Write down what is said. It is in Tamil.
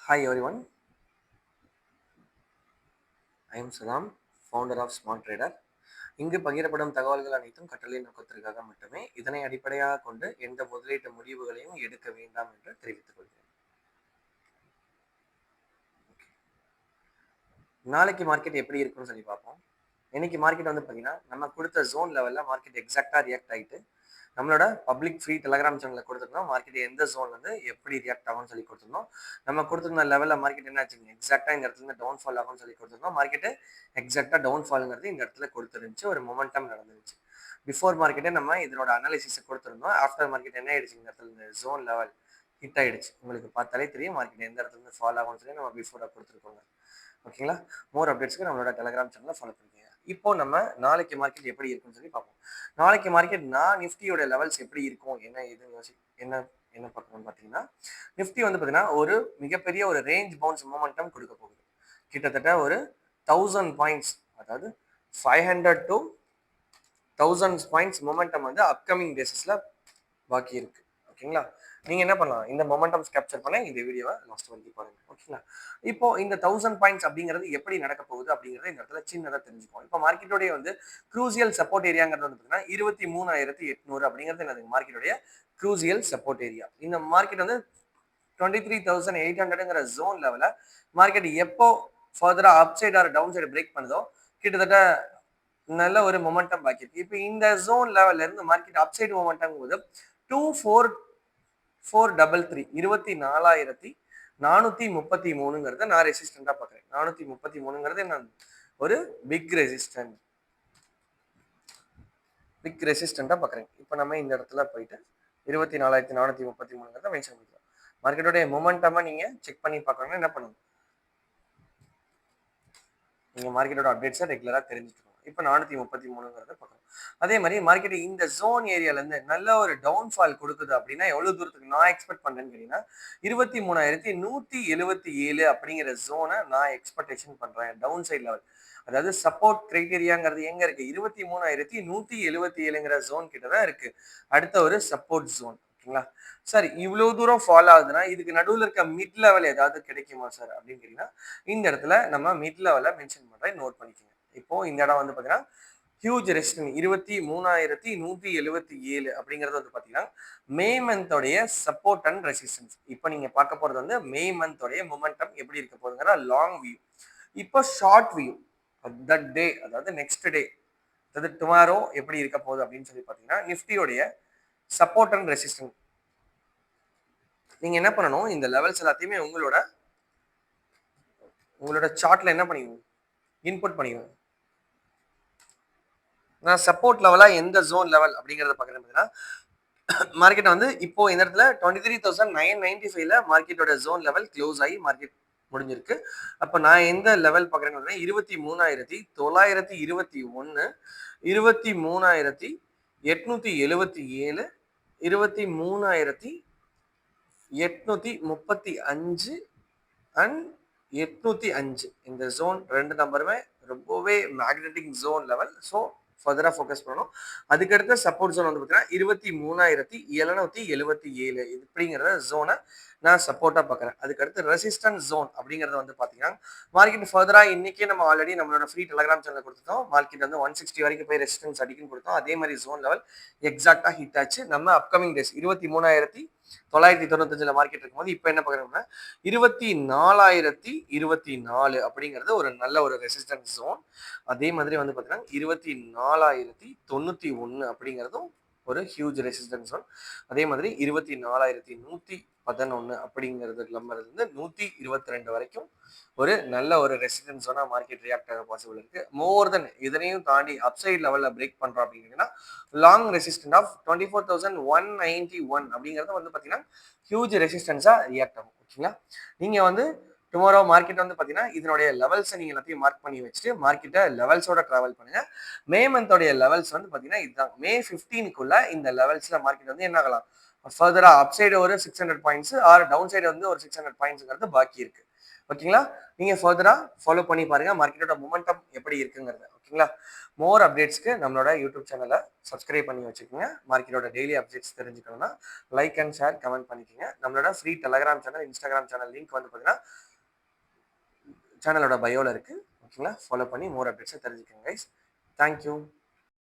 Hi everyone, I am Saddam, founder of Smart Trader. இங்கு பகிரப்படும் தகவல்கள் அனைத்தும் கற்றலின் நோக்கத்திற்காக மட்டுமே. இதனை அடிப்படையாக கொண்டு எந்த முதலீட்டு முடிவுகளையும் எடுக்க வேண்டாம் என்று தெரிவித்துக் கொள்கிறேன். நாளைக்கு மார்க்கெட் எப்படி இருக்குன்னு சொல்லி பார்ப்போம். இன்னைக்கு மார்க்கெட் வந்து பார்த்தீங்கன்னா நம்ம கொடுத்த ஜோன் லெவலில் மார்க்கெட் எக்ஸாக்டாக ரியாக்ட் ஆகிட்டு நம்மளோட பப்ளிக் ஃப்ரீ டெலகிராம் சேனலில் கொடுத்துருந்தோம். மார்க்கெட் எந்த ஜோன் வந்து எப்படி ரியாக்ட் ஆகும்னு சொல்லி கொடுத்துருந்தோம். நம்ம கொடுத்துருந்த லெவலில் மார்க்கெட் என்ன ஆச்சுங்க, எக்ஸாக்டாக இந்த இடத்துல டவுன் ஃபால் ஆகும்னு சொல்லி கொடுத்துருந்தோம். மார்க்கெட்டு எக்ஸாக்டாக டவுன் ஃபாலுங்கிறது இந்த இடத்துல கொடுத்துருந்துச்சு, ஒரு மொமெண்டம் நடந்துருச்சு. பிஃபோர் மார்க்கெட்டே நம்ம இதனோட அனாலிசிஸை கொடுத்துருந்தோம். ஆஃப்டர் மார்க்கெட் என்ன ஆயிடுச்சு, இந்த இடத்துல இந்த ஜோன் லெவல் ஹிட் ஆயிடுச்சு. உங்களுக்கு பார்த்தாலே தெரியும் மார்க்கெட் எந்த இடத்துல இருந்து ஃபால் ஆகும்னு சொல்லி நம்ம பிஃபோராக கொடுத்துருக்கோங்க. ஓகேங்களா? மோர் அப்டேட்ஸ்க்கு நம்மளோட டெலகிராம் சேனலை ஃபாலோ பண்ணிக்கோங்க. இப்போ நம்ம நாளைக்கு மார்க்கெட் எப்படி இருக்குன்னு சொல்லி பார்ப்போம். நாளைக்கு மார்க்கெட் நிஃப்டியோட லெவல்ஸ் எப்படி இருக்கும், என்ன இது என்ன என்ன பார்க்கணும்னு பார்த்தீங்கன்னா, நிஃப்டி வந்து பார்த்தீங்கன்னா ஒரு மிகப்பெரிய ஒரு ரேஞ்ச் பவுன்ஸ் மொமெண்டம் கொடுக்க போகுது. கிட்டத்தட்ட ஒரு 1000 பாயிண்ட்ஸ், அதாவது 500 to 1000 பாயிண்ட்ஸ் மொமெண்டம் வந்து அப்கமிங் டேஸஸ்ல பாக்கி இருக்கு. ஓகேங்களா? நீங்க என்ன பண்ணலாம், இந்த மொமெண்டம் கேப்சர் பண்ண இந்த வீடியோவை லாஸ்ட் வரைக்கும் பாருங்க. ஓகேங்களா? இப்போ இந்த 1000 பாயிண்ட்ஸ் அப்படிங்கிறது எப்படி நடக்க போகுது அப்படிங்கறத இந்த இடத்துல சின்னதா தெரிஞ்சுக்கோம். இப்போ மார்க்கெட்டோடைய வந்து க்ரூசியல் சப்போர்ட் ஏரியாங்கிறது வந்து பார்த்தீங்கன்னா 23,800 அப்படிங்கிறது என்னது, மார்க்கெட்டோடைய க்ரூசியல் சப்போர்ட் ஏரியா. இந்த மார்க்கெட் வந்து 23,800ங்கிற ஜோன் லெவல மார்க்கெட் எப்போ ஃபர்தரா up side or down side break பண்ணுதோ கிட்டத்தட்ட நல்ல ஒரு மொமெண்டம் பாக்கி இருக்கு. இப்போ இந்த ஜோன் லெவல்ல இருந்து மார்க்கெட் அப் சைடு மொமெண்டம் போது 24,433 24,433ங்கிறத நான் ரெசிஸ்டண்டா பாக்குறேன். 433ங்கிறது என்ன, ஒரு பிக் ரெசிஸ்டண்டா பாக்குறேன். இப்போ நம்ம இந்த இடத்துல போயிட்டு 24,433ங்கிறத மென்ஷன் பண்ணிக்கலாம். மார்க்கெட்டோடைய மொமெண்டமா நீங்க செக் பண்ணி பார்க்கணும்னா என்ன பண்ணணும், நீங்க மார்க்கெட்டோட அப்டேட்ஸை ரெகுலரா தெரிஞ்சுக்கணும். இப்போ 433ங்கிறத பார்க்கணும். அதே மாதிரி மார்க்கெட் இந்த ஜோன் ஏரியால இருந்து நல்ல ஒரு டவுன்ஃபால் கொடுக்குது அப்படின்னா எவ்வளவு தூரத்துக்கு நான் எக்ஸ்பெக்ட் பண்றேன்னு கேட்டீங்கன்னா 23,177 அப்படிங்கிற ஜோனை நான் எக்ஸ்பெக்டேஷன் பண்றேன் டவுன் சைட் லெவல். அதாவது சப்போர்ட் கிரைட்டீரியாங்கிறது எங்க இருக்கு, 23,177ங்கிற ஜோன் கிட்ட தான் இருக்கு அடுத்த ஒரு சப்போர்ட் ஜோன். ஓகேங்களா? சார் இவ்வளவு தூரம் ஃபாலோ ஆகுதுன்னா இதுக்கு நடுவில் இருக்க மிட் லெவல் ஏதாவது கிடைக்குமா சார் அப்படின்னு கேட்டீங்கன்னா இந்த இடத்துல நம்ம மிட் லெவலை மென்ஷன் பண்றேன், நோட் பண்ணிக்கோங்க. இப்போ இந்த இடம் வந்து பாத்தீங்கன்னா ஹியூஜ் ரெசிஸ்டன்ஸ் 23,177 அப்படிங்கிறது வந்து பாத்தீங்கன்னா மே மந்தோடைய சப்போர்ட் அண்ட் ரெசிஸ்டன்ஸ். இப்போ நீங்க பார்க்க போறது வந்து மே மந்தோடைய மொமெண்டம் எப்படி இருக்க போகுதுங்கிற லாங் வியூ. இப்போ ஷார்ட் வியூ தட் டே, அதாவது நெக்ஸ்ட் டே, அதாவது டுமாரோ எப்படி இருக்க போகுது அப்படின்னு சொல்லி பாத்தீங்கன்னா நிஃப்டியோடைய சப்போர்ட் அண்ட் ரெசிஸ்டன்ஸ் நீங்க என்ன பண்ணணும், இந்த லெவல்ஸ் எல்லாத்தையுமே உங்களோட சார்ட்ல என்ன பண்ணிக்கணும், இன்புட் பண்ணிக்கணும். நான் சப்போர்ட் லெவலா எந்த ஜோன் லெவல் அப்படிங்கறத பாக்குறேன். மார்க்கெட் வந்து இப்போ இந்த இடத்துல 23,995ல மார்க்கெட்டோட ஜோன் லெவல் க்ளோஸ் ஆகி மார்க்கெட் முடிஞ்சிருக்கு. அப்ப நான் எந்த லெவல் பாக்குறேன்னு 23,921, 23,877, 23,835 அண்ட் 805 இந்த ஜோன் ரெண்டு நம்பருமே ரொம்பவே மேக்னெட்டிக் ஜோன் லெவல். ஸோ ஃபர்தரா ஃபோக்கஸ் பண்ணணும். அதுக்கடுத்த சப்போர்ட் ஜோன் வந்து பார்த்தீங்கன்னா 23,777 இப்படிங்கிற ஜோனை நான் சப்போர்ட்டா பார்க்குறேன். அதுக்கடுத்து ரெசிஸ்டன்ஸ் ஜோன் அப்படிங்கிறது வந்து பார்த்தீங்கன்னா மார்க்கெட் ஃபர்தரா இன்னைக்கே நம்ம ஆல்ரெடி நம்மளோட ஃப்ரீ டெலகிராம் சேனல் கொடுத்துட்டோம். மார்க்கெட் வந்து 160 வரைக்கும் போய் ரெசிஸ்டன்ஸ் அடிக்குன்னு கொடுத்தோம். அதே மாதிரி ஜோன் லெவல் எக்ஸாக்டா ஹிட் ஆச்சு. நம்ம அப்கமிங் டேஸ் 23,995ல மார்க்கெட் இருக்கும்போது இப்போ என்ன பார்க்குறோம்னா 24,024 அப்படிங்கிறது ஒரு நல்ல ஒரு ரெசிஸ்டன்ஸ் ஜோன். அதே மாதிரி வந்து பார்த்தீங்கன்னா 24,091 அப்படிங்கிறதும் ஒரு ஹியூஜ் ரெசிஸ்டன்ஸ் ஜோன். அதே மாதிரி 24,111 அப்படிங்கிறது நம்பர் இருந்து 122 வரைக்கும் ஒரு நல்ல ஒரு ரெசிஸ்டன்ஸ் ஜோனா மார்க்கெட் ரியாக்ட் ஆக பாசிபிள் இருக்கு. மோர் தென் இதனையும் தாண்டி அப்சைட் லெவல்ல பிரேக் பண்றோம் அப்படிங்கன்னா லாங் ரெசிஸ்டன்ட் ஆஃப் 24,191 அப்படிங்கிறது வந்து பார்த்தீங்கன்னா ஹியூஜ் ரெசிஸ்டன்ஸா ரியாக்ட் ஆகும். ஓகேங்களா? நீங்க வந்து டுமாரோ மார்க்கெட் வந்து பார்த்தீங்கன்னா இதனுடைய லெவல்ஸை நீங்கள் எல்லாத்தையும் மார்க் பண்ணி வச்சுட்டு மார்க்கெட்டை லெவல்ஸோட ட்ராவல் பண்ணுங்க. மே மந்தோடைய லெவல்ஸ் வந்து பார்த்தீங்கன்னா இதுதான். மே 15க்குள்ள இந்த லெவல்ஸ்ல மார்க்கெட் வந்து என்ன ஆகலாம், ஃபர்தரா அப் சைடு ஒரு 600 பாயிண்ட்ஸ் ஆர் டவுன் சைடு வந்து ஒரு 600 பாயிண்ட்ஸ்ங்கிறது பாக்கி இருக்கு. ஓகேங்களா? நீங்க ஃபர்தரா ஃபாலோ பண்ணி பாருங்க மார்க்கெட்டோட மொமெண்டம் எப்படி இருக்குங்கிறத. ஓகேங்களா? மோர் அப்டேட்ஸ்க்கு நம்மளோட யூடியூப் சேனலை சப்ஸ்கிரைப் பண்ணி வச்சுக்கோங்க. மார்க்கெட்டோட டெய்லி அப்டேட்ஸ் தெரிஞ்சுக்கணும்னா லைக் அண்ட் ஷேர் கமெண்ட் பண்ணிக்கோங்க. நம்மளோட free Telegram channel, Instagram channel link வந்து பார்த்தீங்கன்னா சேனலோட பயோல இருக்கு. ஓகேங்களா? ஃபாலோ பண்ணி மோர் அப்டேட்ஸை தெரிஞ்சுக்கோங்க கைஸ். தேங்க்யூ.